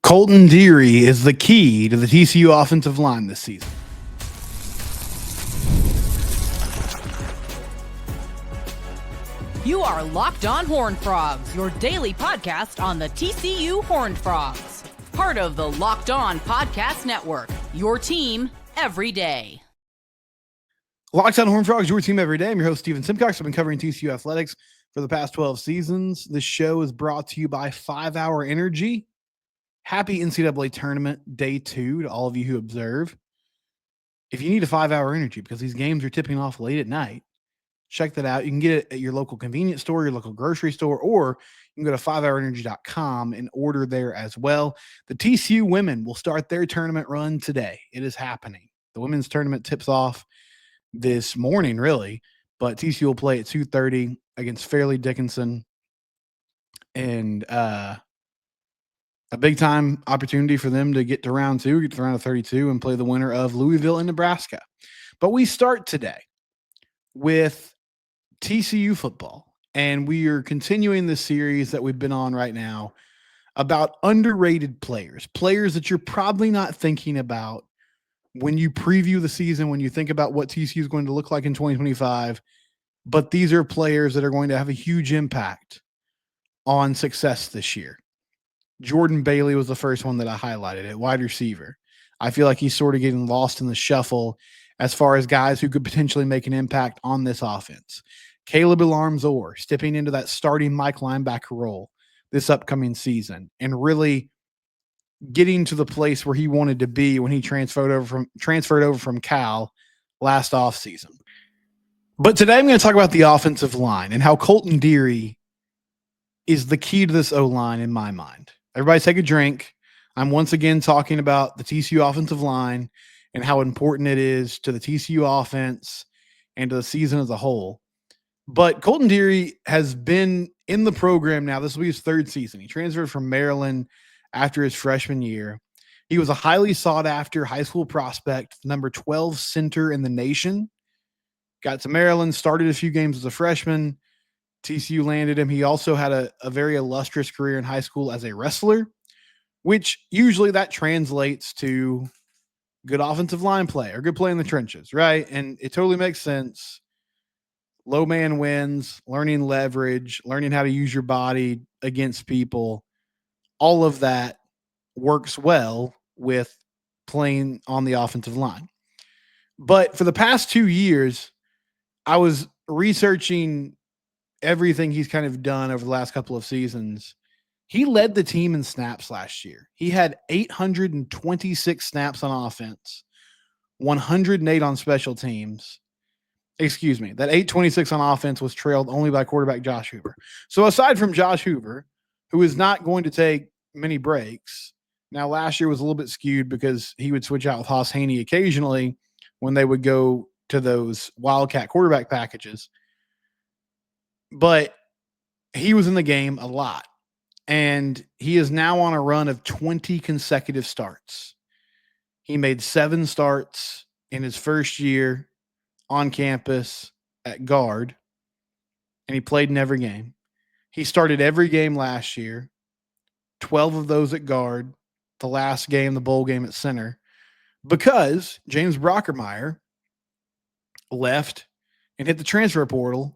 Coltin Deery is the key to the TCU offensive line this season. You are Locked On Horned Frogs, your daily podcast on the TCU Horned Frogs. Part of the Locked On Podcast Network, your team every day. Locked On Horned Frogs, your team every day. I'm your host, Steven Simcox. I've been covering TCU athletics for the past 12 seasons. This show is brought to you by 5 Hour Energy. Happy NCAA Tournament Day 2 to all of you who observe. If you need a 5 Hour Energy because these games are tipping off late at night, check that out. You can get it at your local convenience store, your local grocery store, or you can go to 5hourenergy.com and order there as well. The TCU women will start their tournament run today. It is happening. The women's tournament tips off this morning, really, but TCU will play at 2:30 against Fairleigh Dickinson. And a big-time opportunity for them to get to round 2, get to the round of 32, and play the winner of Louisville and Nebraska. But we start today with TCU football, and we are continuing this series that we've been on right now about underrated players that you're probably not thinking about when you preview the season, when you think about what TCU is going to look like in 2025, but these are players that are going to have a huge impact on success this year. Jordan Bailey was the first one that I highlighted at wide receiver. I feel like he's sort of getting lost in the shuffle as far as guys who could potentially make an impact on this offense. Caleb Ilarmzor stepping into that starting Mike linebacker role this upcoming season and really getting to the place where he wanted to be when he transferred over from Cal last offseason. But today I'm going to talk about the offensive line and how Coltin Deery is the key to this O-line in my mind. Everybody take a drink. I'm once again talking about the TCU offensive line and how important it is to the TCU offense and to the season as a whole. But Coltin Deery has been in the program now. This will be his third season. He transferred from Maryland after his freshman year. He was a highly sought-after high school prospect, number 12 center in the nation. Got to Maryland, started a few games as a freshman. TCU landed him. He also had a very illustrious career in high school as a wrestler, which usually that translates to good offensive line play or good play in the trenches, right? And it totally makes sense. Low man wins, learning leverage, learning how to use your body against people. All of that works well with playing on the offensive line. But for the past 2 years, I was researching everything he's kind of done over the last couple of seasons. He led the team in snaps last year. He had 826 snaps on offense, 108 on special teams. Excuse me, that 826 on offense was trailed only by quarterback Josh Hoover. So aside from Josh Hoover, who is not going to take many breaks, now last year was a little bit skewed because he would switch out with Haas Haney occasionally when they would go to those Wildcat quarterback packages. But he was in the game a lot, and he is now on a run of 20 consecutive starts. He made 7 starts in his first year on campus at guard, and he played in every game. He started every game last year, 12 of those at guard, the last game, the bowl game at center, because James Brockermeyer left and hit the transfer portal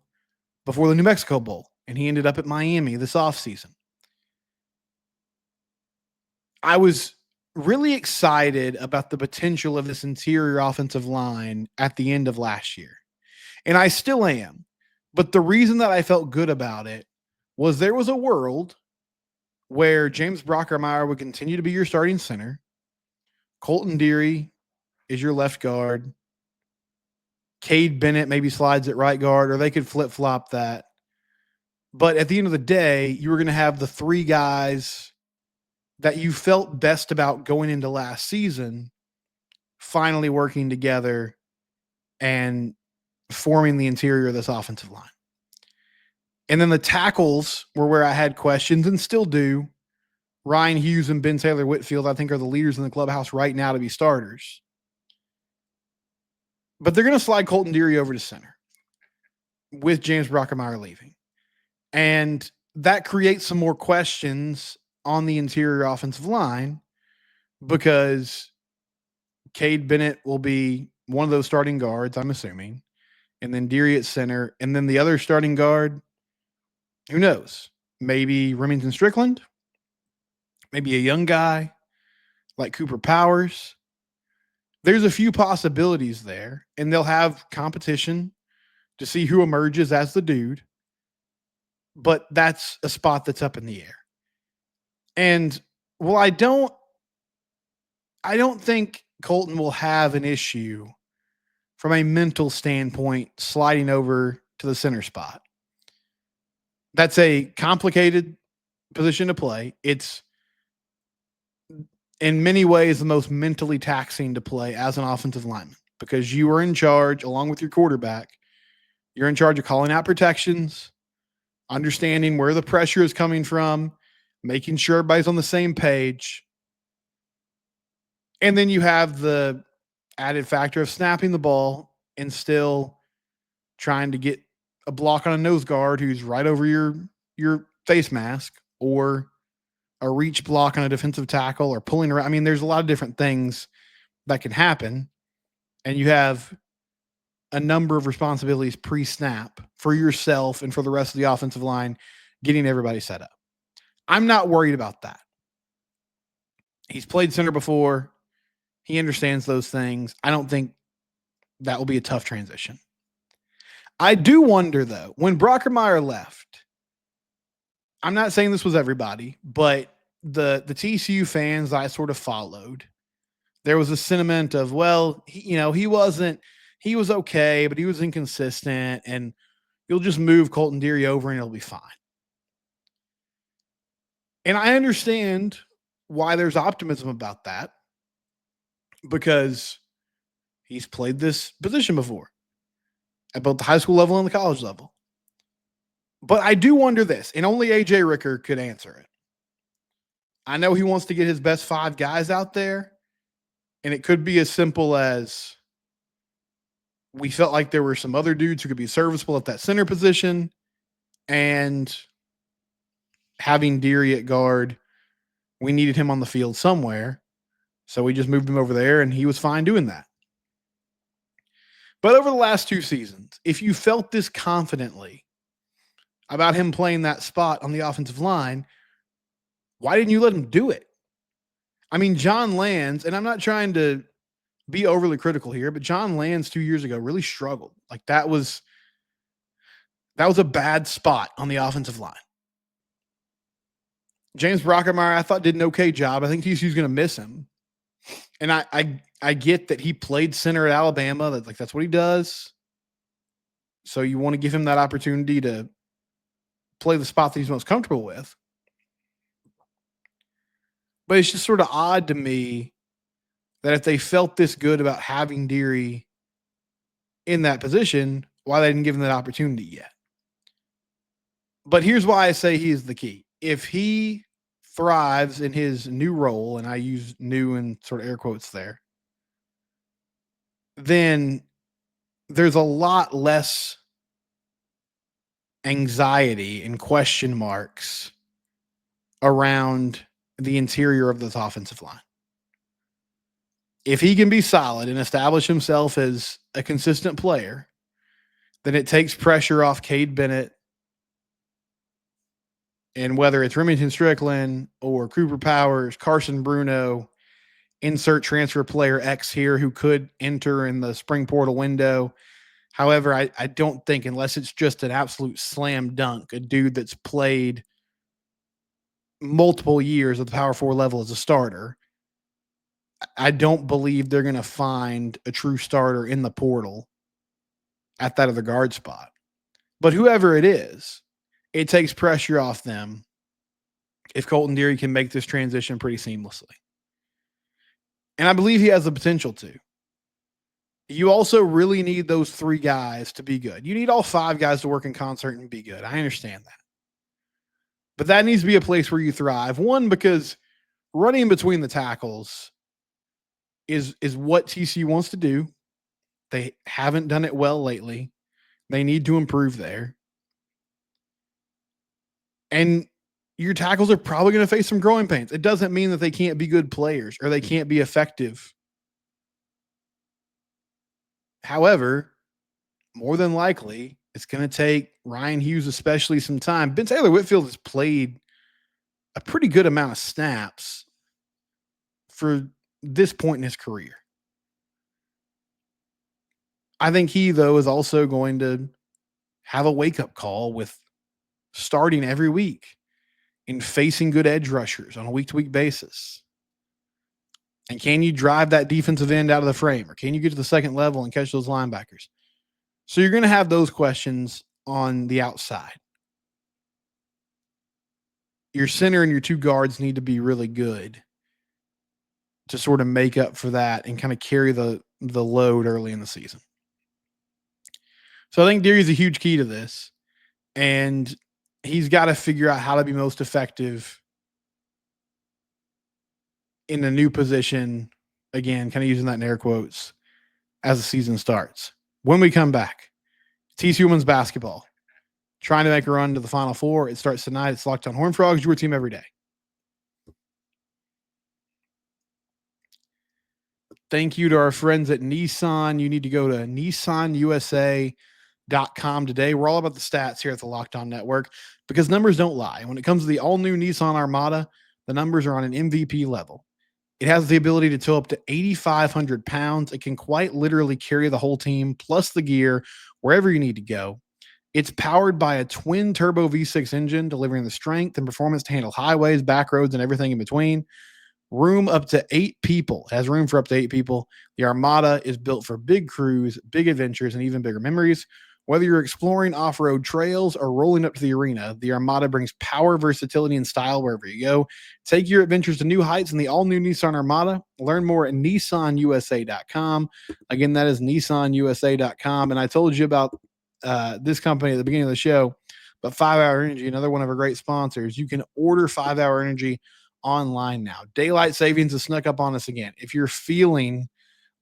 before the New Mexico Bowl, and he ended up at Miami this offseason. I was really excited about the potential of this interior offensive line at the end of last year, and I still am. But the reason that I felt good about it was there was a world where James Brockermeyer would continue to be your starting center. Coltin Deery is your left guard. Cade Bennett maybe slides at right guard, or they could flip-flop that. But at the end of the day, you were going to have the 3 guys that you felt best about going into last season finally working together and forming the interior of this offensive line. And then the tackles were where I had questions and still do. Ryan Hughes and Ben Taylor Whitfield, I think, are the leaders in the clubhouse right now to be starters. But they're going to slide Coltin Deery over to center with James Brockermeyer leaving. And that creates some more questions on the interior offensive line because Cade Bennett will be one of those starting guards, I'm assuming, and then Deery at center, and then the other starting guard, who knows? Maybe Remington Strickland, maybe a young guy like Cooper Powers. There's a few possibilities there, and they'll have competition to see who emerges as the dude. But that's a spot that's up in the air. And well, I don't think Colton will have an issue from a mental standpoint sliding over to the center spot. That's a complicated position to play. It's in many ways the most mentally taxing to play as an offensive lineman because you are in charge, along with your quarterback. You're in charge of calling out protections, understanding where the pressure is coming from, making sure everybody's on the same page. And then you have the added factor of snapping the ball and still trying to get a block on a nose guard who's right over your face mask, or a reach block on a defensive tackle, or pulling around. I mean, there's a lot of different things that can happen. And you have a number of responsibilities pre-snap for yourself and for the rest of the offensive line, getting everybody set up. I'm not worried about that. He's played center before. He understands those things. I don't think that will be a tough transition. I do wonder, though, when Brockermeyer left, I'm not saying this was everybody, but the TCU fans I sort of followed, there was a sentiment of, well, he was okay, but he was inconsistent, and you'll just move Coltin Deery over and it'll be fine. And I understand why there's optimism about that, because he's played this position before at both the high school level and the college level. But I do wonder this, and only AJ Ricker could answer it. I know he wants to get his best 5 guys out there, and it could be as simple as we felt like there were some other dudes who could be serviceable at that center position, and having Deery at guard, we needed him on the field somewhere, so we just moved him over there, and he was fine doing that. But over the last 2 seasons, if you felt this confidently about him playing that spot on the offensive line, why didn't you let him do it? I mean, John Lands, and I'm not trying to be overly critical here, but John Lands 2 years ago really struggled. Like that was a bad spot on the offensive line. James Brockermeyer, I thought, did an okay job. I think TCU's going to miss him. And I get that he played center at Alabama. That's what he does. So you want to give him that opportunity to play the spot that he's most comfortable with. But it's just sort of odd to me that if they felt this good about having Deery in that position, why they didn't give him that opportunity yet. But here's why I say he is the key. If he thrives in his new role, and I use new in sort of air quotes there, then there's a lot less anxiety and question marks around the interior of this offensive line. If he can be solid and establish himself as a consistent player, then it takes pressure off Cade Bennett. And whether it's Remington Strickland or Cooper Powers, Carson Bruno, insert transfer player X here who could enter in the spring portal window. However, I don't think, unless it's just an absolute slam dunk, a dude that's played multiple years at the Power 4 level as a starter, I don't believe they're going to find a true starter in the portal at that other guard spot. But whoever it is, it takes pressure off them if Coltin Deery can make this transition pretty seamlessly. And I believe he has the potential to. You also really need those 3 guys to be good. You need all 5 guys to work in concert and be good. I understand that. But that needs to be a place where you thrive. One, because running between the tackles is what TCU wants to do. They haven't done it well lately. They need to improve there. And your tackles are probably going to face some growing pains. It doesn't mean that they can't be good players or they can't be effective. However, more than likely, it's going to take Ryan Hughes especially some time. Ben Taylor Whitfield has played a pretty good amount of snaps for this point in his career. I think he, though, is also going to have a wake-up call with starting every week and facing good edge rushers on a week-to-week basis. And can you drive that defensive end out of the frame, or can you get to the second level and catch those linebackers? So you're going to have those questions on the outside. Your center and your two guards need to be really good to sort of make up for that and kind of carry the load early in the season. So I think Deery is a huge key to this, and he's got to figure out how to be most effective in a new position, again, kind of using that in air quotes, as the season starts. When we come back, TCU women's basketball, trying to make a run to the Final Four. It starts tonight. It's Locked On Horned Frogs, your team every day. Thank you to our friends at Nissan. You need to go to nissanusa.com today. We're all about the stats here at the Locked On Network because numbers don't lie. When it comes to the all-new Nissan Armada, the numbers are on an MVP level. It has the ability to tow up to 8,500 pounds. It can quite literally carry the whole team, plus the gear, wherever you need to go. It's powered by a twin-turbo V6 engine, delivering the strength and performance to handle highways, back roads, and everything in between. Room up to 8 people. It has room for up to 8 people. The Armada is built for big crews, big adventures, and even bigger memories. Whether you're exploring off-road trails or rolling up to the arena, the Armada brings power, versatility, and style wherever you go. Take your adventures to new heights in the all-new Nissan Armada. Learn more at nissanusa.com. Again, that is nissanusa.com. And I told you about this company at the beginning of the show, but 5 Hour Energy, another one of our great sponsors. You can order 5 Hour Energy online now. Daylight savings has snuck up on us again. If you're feeling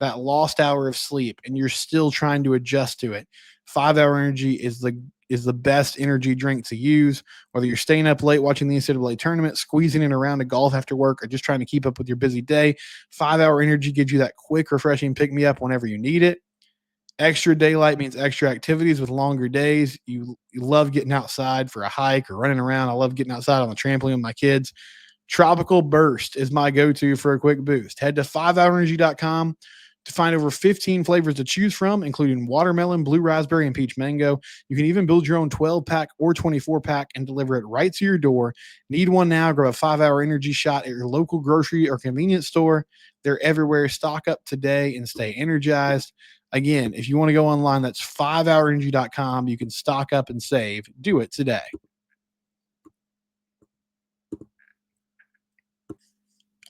that lost hour of sleep and you're still trying to adjust to it, 5 Hour Energy is the best energy drink to use. Whether you're staying up late watching the NCAA tournament, squeezing in around a golf after work, or just trying to keep up with your busy day, 5 Hour Energy gives you that quick, refreshing pick-me-up whenever you need it. Extra daylight means extra activities with longer days. You love getting outside for a hike or running around. I love getting outside on the trampoline with my kids. Tropical Burst is my go-to for a quick boost. Head to 5hourenergy.com to find over 15 flavors to choose from, including watermelon, blue raspberry, and peach mango. You can even build your own 12-pack or 24-pack and deliver it right to your door. Need one now? Grab a 5 Hour Energy shot at your local grocery or convenience store. They're everywhere. Stock up today and stay energized. Again, if you want to go online, that's 5hourenergy.com. You can stock up and save. Do it today.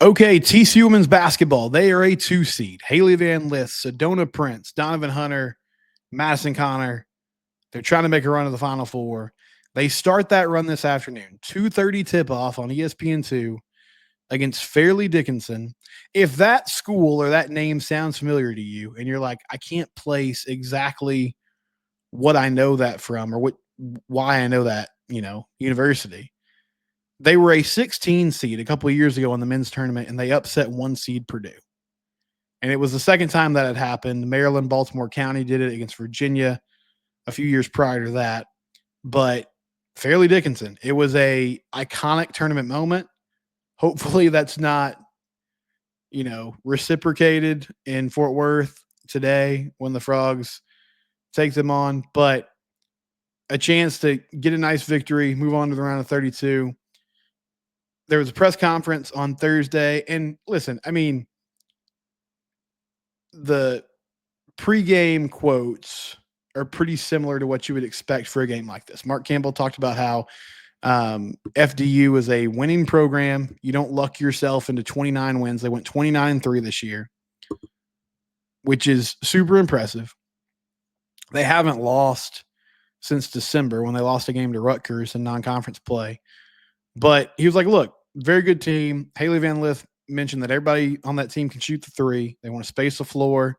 Okay, TCU women's basketball. They are a 2 seed. Haley Van Lith, Sedona Prince, Donovan Hunter, Madison Connor. They're trying to make a run to the Final Four. They start that run this afternoon. 2:30 tip-off on ESPN2 against Fairleigh Dickinson. If that school or that name sounds familiar to you and you're like, I can't place exactly what I know that from or why I know that, university. They were a 16 seed a couple of years ago in the men's tournament, and they upset 1 seed Purdue. And it was the second time that had happened. Maryland, Baltimore County did it against Virginia a few years prior to that. But Fairleigh Dickinson, it was a iconic tournament moment. Hopefully that's not, reciprocated in Fort Worth today when the Frogs take them on. But a chance to get a nice victory, move on to the round of 32. There was a press conference on Thursday. And listen, the pregame quotes are pretty similar to what you would expect for a game like this. Mark Campbell talked about how FDU is a winning program. You don't luck yourself into 29 wins. They went 29-3 this year, which is super impressive. They haven't lost since December when they lost a game to Rutgers in non-conference play. But he was like, look, very good team. Haley Van Lith mentioned that everybody on that team can shoot the three. They want to space the floor.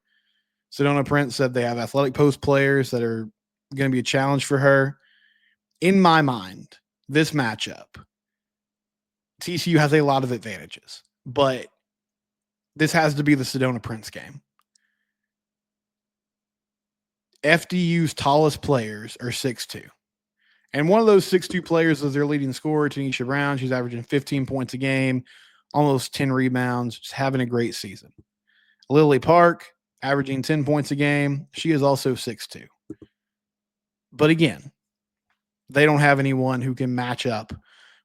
Sedona Prince said they have athletic post players that are going to be a challenge for her. In my mind, this matchup, TCU has a lot of advantages, but this has to be the Sedona Prince game. FDU's tallest players are 6'2". And one of those 6'2" players is their leading scorer, Tanisha Brown. She's averaging 15 points a game, almost 10 rebounds, just having a great season. Lily Park, averaging 10 points a game. She is also 6'2". But again, they don't have anyone who can match up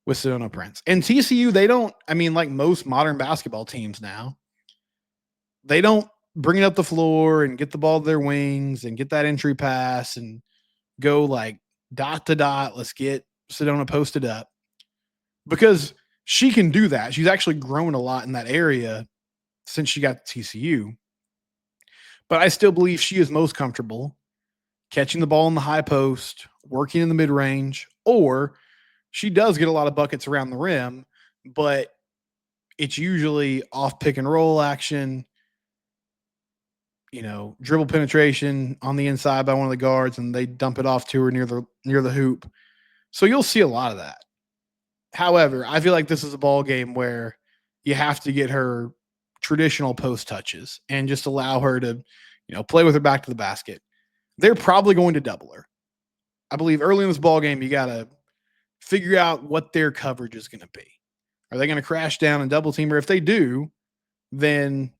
with Sedona Prince. And TCU, they don't, like most modern basketball teams now, they don't bring it up the floor and get the ball to their wings and get that entry pass and go like dot to dot. Let's get Sedona posted up, because she can do that. She's actually grown a lot in that area since she got to TCU. But I still believe she is most comfortable catching the ball in the high post, working in the mid-range, or she does get a lot of buckets around the rim, but it's usually off pick and roll action, dribble penetration on the inside by one of the guards, and they dump it off to her near the hoop. So you'll see a lot of that. However, I feel like this is a ball game where you have to get her traditional post touches and just allow her to, play with her back to the basket. They're probably going to double her. I believe early in this ball game, you got to figure out what their coverage is going to be. Are they going to crash down and double team her? If they do, then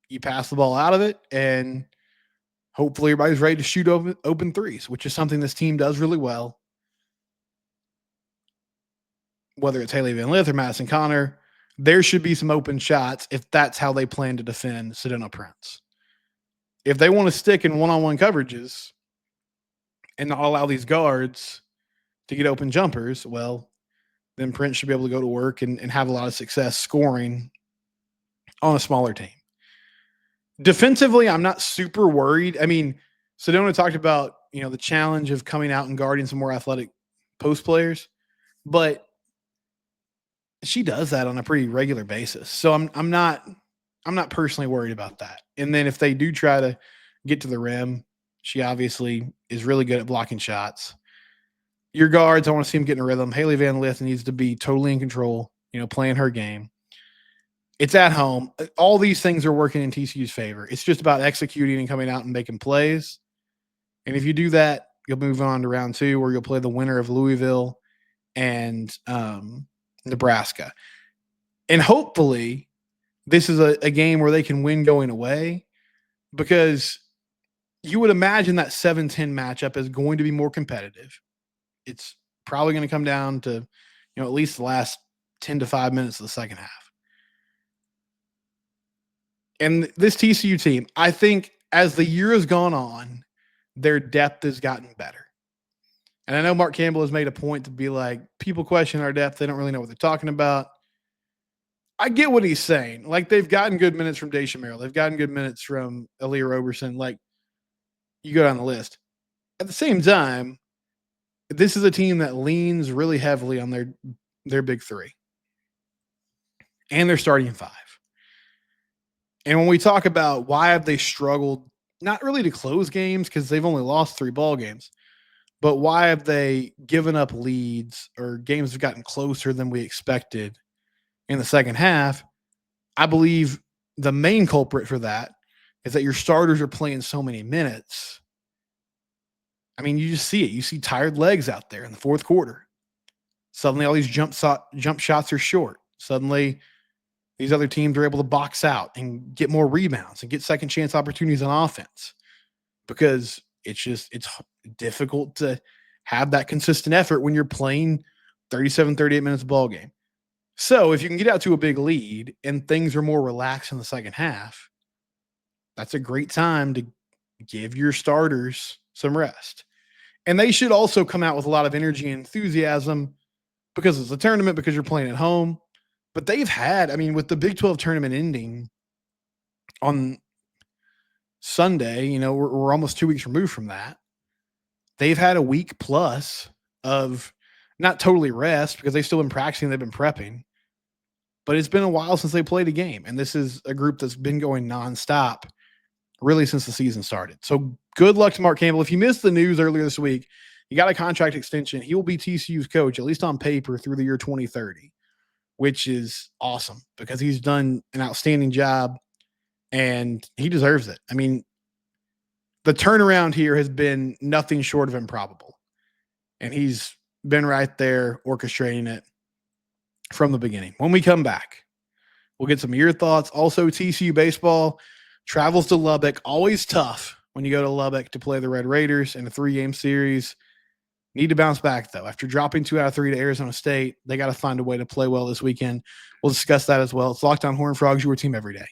you pass the ball out of it, and hopefully everybody's ready to shoot open threes, which is something this team does really well. Whether it's Haley Van Lith or Madison Connor, there should be some open shots if that's how they plan to defend Sedona Prince. If they want to stick in one-on-one coverages and not allow these guards to get open jumpers, well, then Prince should be able to go to work and have a lot of success scoring on a smaller team. Defensively, I'm not super worried. Sedona talked about, the challenge of coming out and guarding some more athletic post players, but she does that on a pretty regular basis. So I'm not personally worried about that. And then if they do try to get to the rim, she obviously is really good at blocking shots. Your guards, I want to see them get in a rhythm. Haley Van Lith needs to be totally in control, playing her game. It's at home. All these things are working in TCU's favor. It's just about executing and coming out and making plays. And if you do that, you'll move on to round 2, where you'll play the winner of Louisville and Nebraska. And hopefully this is a game where they can win going away, because you would imagine that 7-10 matchup is going to be more competitive. It's probably going to come down to, at least the last 10 to 5 minutes of the second half. And this TCU team, I think as the year has gone on, their depth has gotten better. And I know Mark Campbell has made a point to be like, people question our depth. They don't really know what they're talking about. I get what he's saying. Like, they've gotten good minutes from Daisha Merrill. They've gotten good minutes from Aaliyah Roberson. Like, you go down the list. At the same time, this is a team that leans really heavily on their big three and their starting 5. And when we talk about why have they struggled, not really to close games because they've only lost 3 ball games, but why have they given up leads or games have gotten closer than we expected in the second half? I believe the main culprit for that is that your starters are playing so many minutes. You just see it. You see tired legs out there in the fourth quarter. Suddenly all these jump shots are short. Suddenly these other teams are able to box out and get more rebounds and get second chance opportunities on offense, because it's difficult to have that consistent effort when you're playing 37, 38 minutes of ball game. So if you can get out to a big lead and things are more relaxed in the second half, that's a great time to give your starters some rest. And they should also come out with a lot of energy and enthusiasm, because it's a tournament, because you're playing at home. But they've had, with the Big 12 tournament ending on Sunday, we're almost 2 weeks removed from that. They've had a week plus of not totally rest, because they've still been practicing, they've been prepping, but it's been a while since they played a game. And this is a group that's been going nonstop really since the season started. So good luck to Mark Campbell. If you missed the news earlier this week, he got a contract extension. He will be TCU's coach, at least on paper, through the year 2030. which is awesome because he's done an outstanding job and he deserves it. I mean, the turnaround here has been nothing short of improbable, and he's been right there orchestrating it from the beginning. When we come back, we'll get some of your thoughts. Also, TCU baseball travels to Lubbock. Always tough when you go to Lubbock to play the Red Raiders in a 3-game series. Need to bounce back, though. After dropping 2 out of 3 to Arizona State, they got to find a way to play well this weekend. We'll discuss that as well. It's Locked On Horned Frogs, your team every day.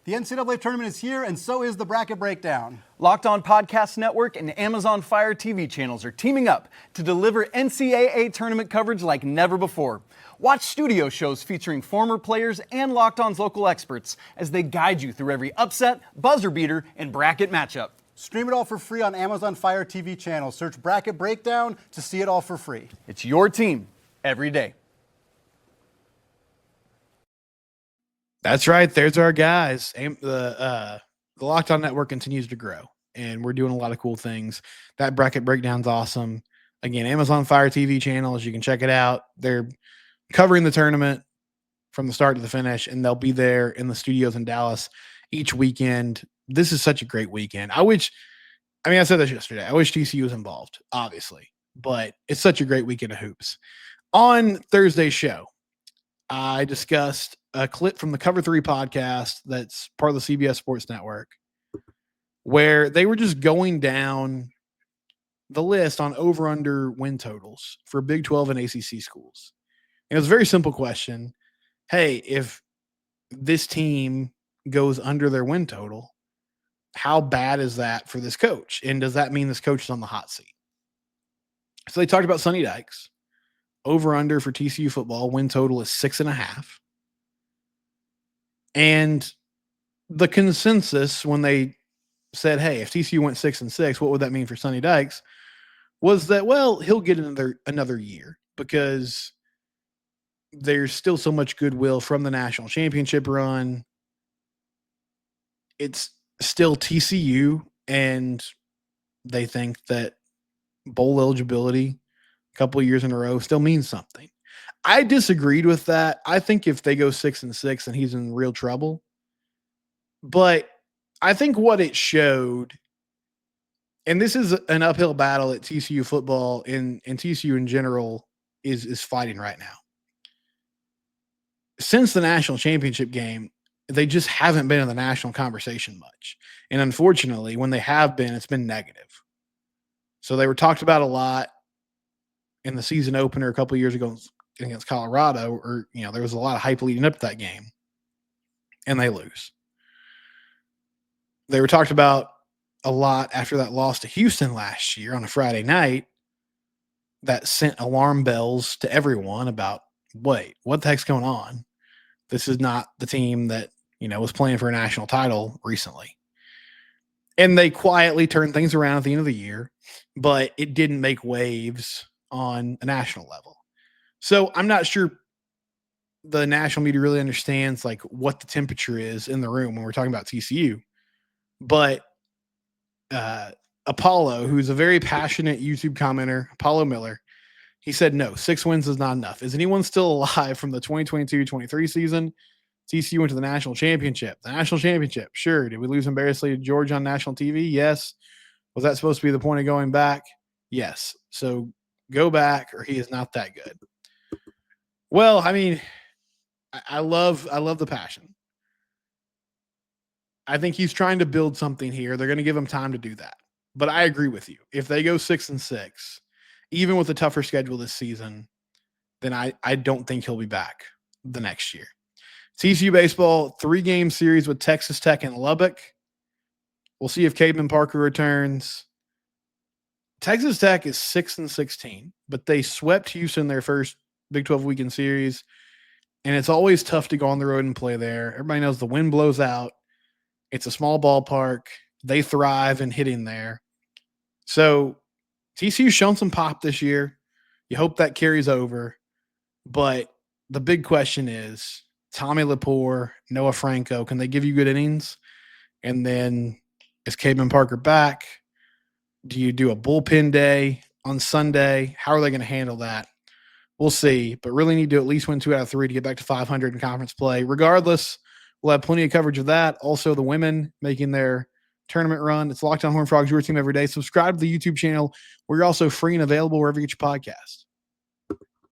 The NCAA tournament is here, and so is the Bracket Breakdown. Locked On Podcast Network and Amazon Fire TV channels are teaming up to deliver NCAA tournament coverage like never before. Watch studio shows featuring former players and Locked On's local experts as they guide you through every upset, buzzer beater, and bracket matchup. Stream it all for free on Amazon Fire TV channel. Search Bracket Breakdown to see it all for free. It's your team every day. That's right. There's our guys. The Locked On Network continues to grow, and we're doing a lot of cool things. That Bracket Breakdown's awesome. Again, Amazon Fire TV channels, you can check it out. They're covering the tournament from the start to the finish, and they'll be there in the studios in Dallas each weekend. This is such a great weekend. I said this yesterday. I wish TCU was involved, obviously, but it's such a great weekend of hoops. On Thursday's show, I discussed a clip from the Cover 3 podcast that's part of the CBS Sports Network, where they were just going down the list on over-under win totals for Big 12 and ACC schools. And it was a very simple question. Hey, if this team goes under their win total, how bad is that for this coach? And does that mean this coach is on the hot seat? So they talked about Sonny Dykes. Over under for TCU football, win total is 6.5. And the consensus when they said, hey, if TCU went 6-6, what would that mean for Sonny Dykes? Was that, well, he'll get another year because there's still so much goodwill from the national championship run. It's still TCU, and they think that bowl eligibility a couple of years in a row still means something. I disagreed with that. I think if they go 6-6, then he's in real trouble. But I think what it showed, and this is an uphill battle that TCU football and TCU in general is fighting right now. Since the national championship game, they just haven't been in the national conversation much. And unfortunately, when they have been, it's been negative. So they were talked about a lot in the season opener a couple of years ago against Colorado, or, there was a lot of hype leading up to that game, and they lose. They were talked about a lot after that loss to Houston last year on a Friday night that sent alarm bells to everyone about, wait, what the heck's going on? This is not the team that, was playing for a national title recently. And they quietly turned things around at the end of the year, but it didn't make waves on a national level. So I'm not sure the national media really understands like what the temperature is in the room when we're talking about TCU. But Apollo, who's a very passionate YouTube commenter, Apollo Miller, he said, no, 6 wins is not enough. Is anyone still alive from the 2022-23 season? TCU went to the national championship. The national championship, sure. Did we lose embarrassingly to Georgia on national TV? Yes. Was that supposed to be the point of going back? Yes. So go back, or he is not that good. Well, I love the passion. I think he's trying to build something here. They're going to give him time to do that. But I agree with you. If they go 6-6, even with a tougher schedule this season, then I don't think he'll be back the next year. TCU baseball, 3-game series with Texas Tech and Lubbock. We'll see if Caden Parker returns. Texas Tech is 6-16, but they swept Houston their first Big 12 weekend series, and it's always tough to go on the road and play there. Everybody knows the wind blows out. It's a small ballpark. They thrive in hitting there. So TCU's shown some pop this year. You hope that carries over. But the big question is, Tommy Lepore, Noah Franco, can they give you good innings? And then is Caden Parker back? Do you do a bullpen day on Sunday? How are they going to handle that? We'll see, but really need to at least win 2 out of 3 to get back to 500 in conference play. Regardless, we'll have plenty of coverage of that. Also, the women making their tournament run. It's Locked On Horned Frogs, your team every day. Subscribe to the YouTube channel. We're also free and available wherever you get your podcast.